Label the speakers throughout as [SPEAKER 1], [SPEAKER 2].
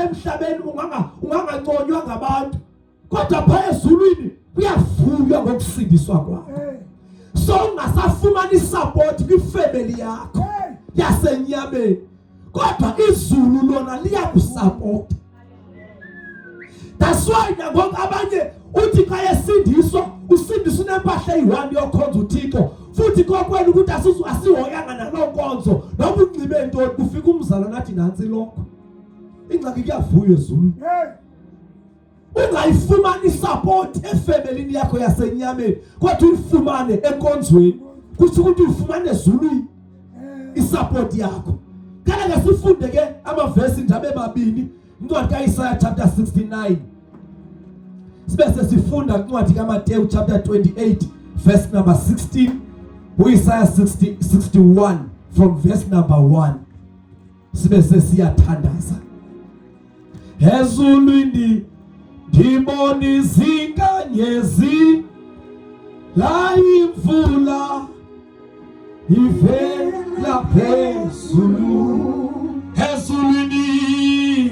[SPEAKER 1] emhlabeni unganganconywa ngabantu kodwa phaya ezulwini uyavuywa ngokusindiswa kwakho. So ungasafumana isupport kwifamily yakho yasenyameni kodwa izulu lona liyakusupport. That's why ngoba abanye uthi xa esindiswa usindiswa nempahla eyi1 yokhonza uThixo futhi kokwena ukuthi asihoyanga nalonkonzo noma unxibe into kufika umzala nathi nansi lokho ingxaki kuyavuya ezulu. Ungayifumani support efamily yakho yasenyameni kodwa uyifumane enkonzweni kuthi ukuthi uyifumane ezulwini isupport yakho. Kana ngasifunde ke amavesi indaba emabili incwadi kaIsaiah chapter 69 sibe sesifunda incwadi kaMateyu chapter 28 verse number 16 uIsaiah 61 from verse number 1 sibe sesiyathandaza. Ezulwini ndibona izinkanyezi la imvula ivela phezulu. Ezulwini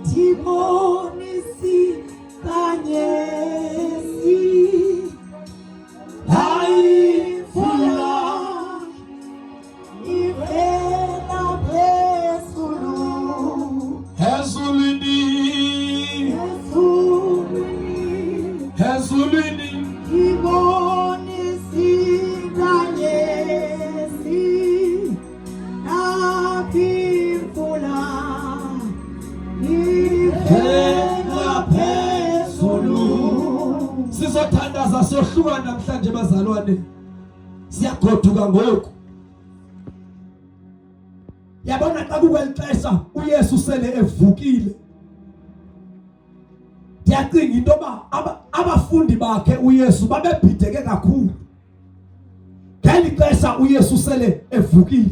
[SPEAKER 2] ndibona izinkanyezi
[SPEAKER 1] la imvula
[SPEAKER 2] ivela phezulu.
[SPEAKER 1] Ezulwini
[SPEAKER 2] ndibona izinkanyezi imvula ivela phezulu.
[SPEAKER 1] Sizothandaza sohlukana namhlanje bazalwane. Siyagoduka ngoku. Yabona xa kuwelixesha uYesu sele evukile. Ndiyacinga into abafundi bakhe uYesu babebhideke kakhulu. Ngelixesha uYesu sele evukile.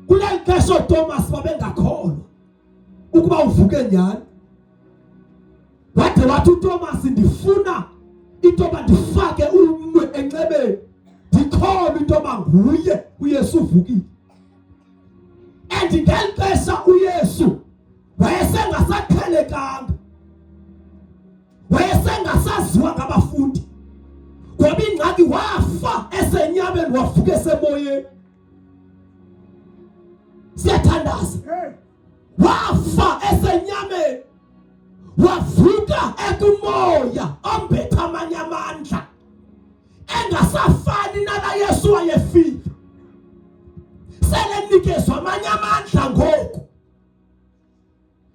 [SPEAKER 1] Kulexesha Thomas babengakholwa ukuba uvuke njani. Wathi uThomas ndifuna into bandifake umnwe enxebeni ndikholwe into nguye uYesu uvukile. And ngelixesha uYesu wayesengasaqhelekanga wayesengasaziwa ngabafundi ngoba ingxaki wafa esenyameni wavuka esemoyeni. Siyathandaza wafa esenyameni wavuka ekumoya ombetha amanye amandla engasafani nala Yesu wayefile sele nikezwe amanye amandla ngoku.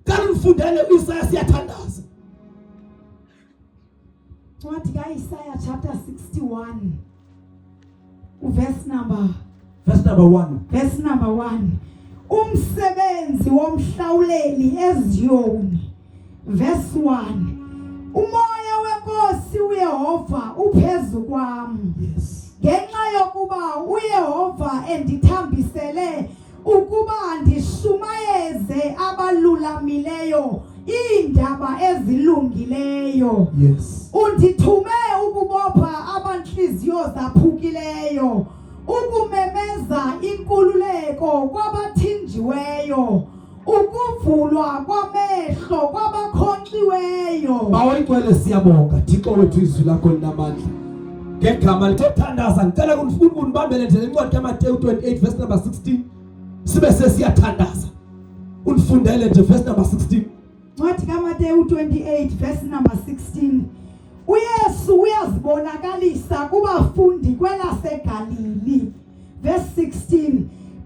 [SPEAKER 1] Kanti mfundele uIsaiah siyathandaza.
[SPEAKER 2] What Isaiah chapter 61 verse number
[SPEAKER 1] 1.
[SPEAKER 2] Verse number 1. Umsebenzi womhlawuleli eZiyoni. Verse 1. Umoya wenkosi uYehova uphezu kwami.
[SPEAKER 1] Yes.
[SPEAKER 2] Ngenxa yokuba uYehova endithambisele ukuba ndishumayeze abalulamileyo indaba ezilungileyo.
[SPEAKER 1] Yes.
[SPEAKER 2] Undithume ukubopha abanhliziyo zaphukileyo, ukumemeza inkululeko kwabathinjiweyo, ukuvulwa kwamehlo kwabakhonxiweyo.
[SPEAKER 1] Bawayigcwele siyabonga Thixo wethu izwi lakho linamandla. Ngegama lithandaza ngicela kunifuna unibambele nje incwadi kaMateyu 28 verse number 16 sibe sesiyathandaza. Unifundele nje verse number 16.
[SPEAKER 2] Incwadi kaMateyu 28 verse number 16. uYesu uyazibonakalisa kubafundi kwelaseGalili. Verse 16.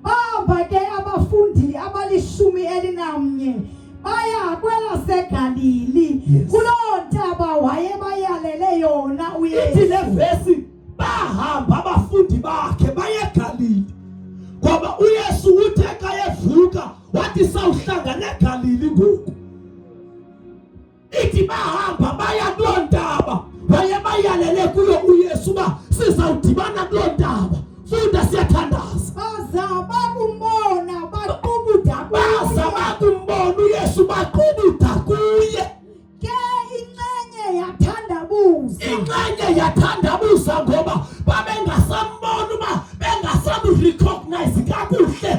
[SPEAKER 2] Bamba ke abafundi abali11 baya kwelaseGalili kuloo ntaba wayebayalele yona uYesu.
[SPEAKER 1] Ithi le verse bahamba abafundi bakhe baye eGalili ngoba uYesu uthe xa evuka wathi sawuhlangana eGalili ngoku. Ithi bahamba baya kuloo ntaba wayebayalele kuyo uYesu ba sizawudibana kuloo ntaba. Funda siyathandaza.
[SPEAKER 2] Baza bakumbona baqubutha
[SPEAKER 1] uYesu baqubutha kuye.
[SPEAKER 2] Ke inxenye yathandabuza
[SPEAKER 1] ngoba babengasambona uma bengasamrecognize kakuhle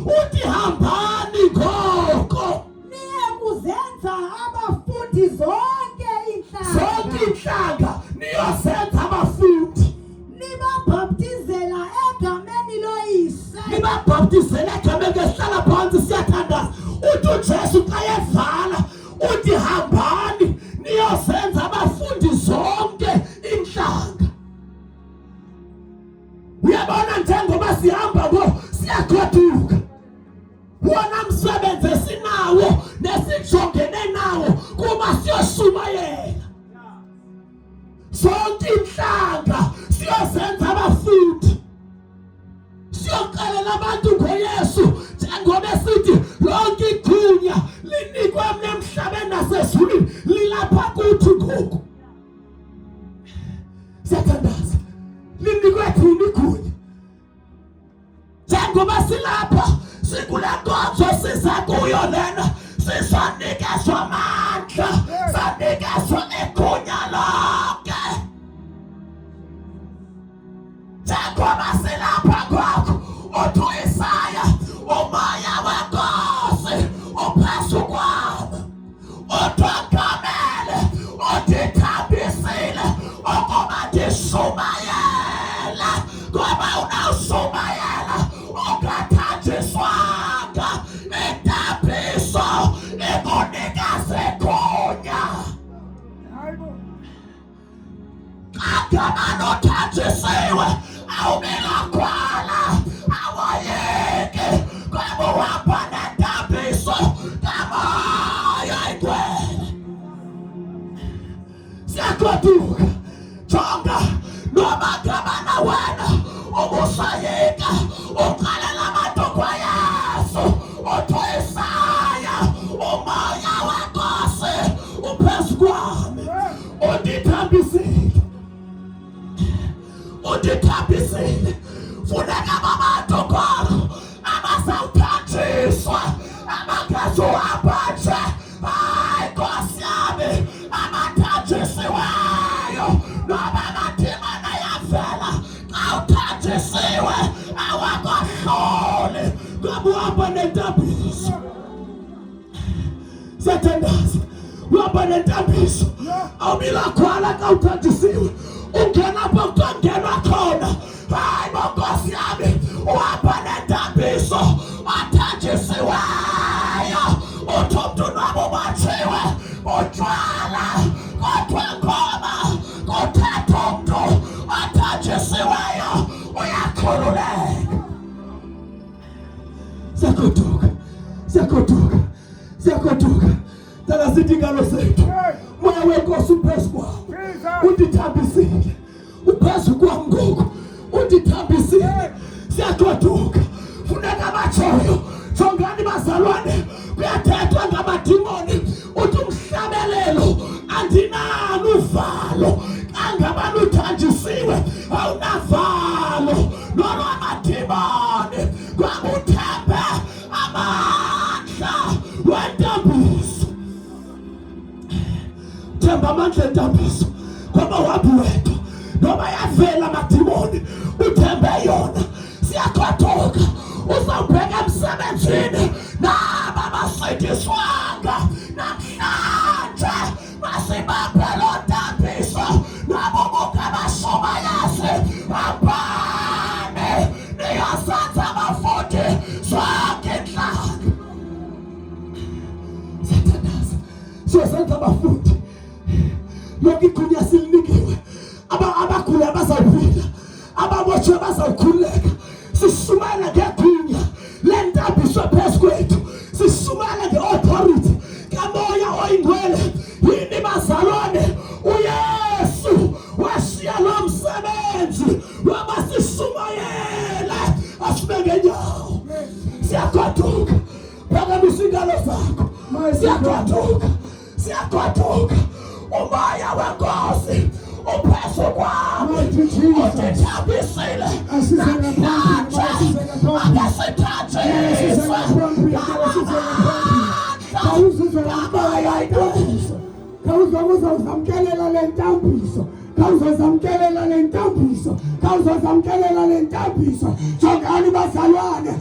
[SPEAKER 1] uthi hambani ngoko
[SPEAKER 2] niye kuzenza abafundi zonke
[SPEAKER 1] inhlanga niyosenza abafundi,
[SPEAKER 2] nibabhaptizela egameni loyise.
[SPEAKER 1] nibabhaptizela egameni sihlala phansi siyathandaza. Uthi uJesu xa evala uthi hambani niyosenza abafundi zonke inhlanga. Uyabona njengoba sihamba siyagoduka, wona msebenzi esinawo nesijongene nawo kuba siyoshumayela zonke inhlanga, siyosenza abafundi, siyoxelela abantu ngoYesu njengoba esithi lonke igunya linikwe mna emhlabeni nasezulwini lilapha kuthi ngoku. Siyathandaza, linikwe thina igunya njengoba silapha sikule nkonzo siza kuyo lena, sizanikezwa amandla, sanikezwa igunya lonke. Njengoba silapha kwakho uthi uIsaya, umoya wenkosi uphezu kwami, uthongamele, undithambisile ukuba ndishumayele, ngoba unawushumayela ungathanjiswanga. Intambiso ikunikeza igunya, kangamani uthanjisiwe awubilakhwala awayeki, ngoba uhamba nentambiso kamoya igcwele. Siyagoduka, jonga noma ngamana wena ubusayeka uqalela abantu kwaYesu, uthi Isaya, umoya wenkosi uphezu kwami, undithambisile. Funeka abantu kwakho abazawuthanjiswa, abangazuhamba nje. Hayi Nkosi yami, abathanjisiweyo noma amadimoni ayavela xa uthanjisiwe awakohloli, ngoba uhamba nentambiso. Siyathandaza, uhamba nentambiso, awubilakhwala xa uthanjisiwe, ungena apho kutongenwa khona. Hayi bo Nkosi yami, uhamba nentambiso, athanjisiweyo. Uthi umntu nabo ubatshiwe utshwala, kodwa ngoma kuthetha umntu athanjisiweyo uyakhululeka. Siyagoduka, thala sithi ngalo zethu, moya wenkosi uphezu kwami, undithambisile, uphezu kwami ngoku, undithambisile. Siyagoduka, funeka batshoyo, jongani bazalwane, kuyathethwa ngamadimoni, uthi umhlabelelo andinalo uvalo. Kangabani uthanjisiwe awunavalo nolwamadimoni, ngoba uthembe amandla wentambiso. Themba amandla entambiso, ngoba wabi wedwa noma yavela amadimoni uthembe yona. Siyagoduka, uzawubheka emsebenzini naba basindiswanga namhlanje, masibambe loo ntambiso, nabo bungabashumayezi. Hambani niyosenza abafundi zonke inhlanga. Siyathandaza, siyosenza abafundi, lonke igunya silinikiwe. Abagula bazawuphila, ababotshwe bazawukhululeka. Sishumayela ngegunya lentambiso phezu kwethu, sishumayela nge-authority kamoya oyingcwele. Yini bazalwane, uYesu washiya lo msebenzi waba sishumayele, asibe ngenyawo. Siyagoduka, phakamisa ingalo zakho. Siyagoduka, umoya wenkosi uphezu kwami, undithambisile namhlanje, akasithanjiswe ngamoya intambiso.
[SPEAKER 2] Khawuzamkelela le ntambiso, khawuzamkelela le ntambiso, khawuzamkelela le ntambiso. Jongani bazalwane.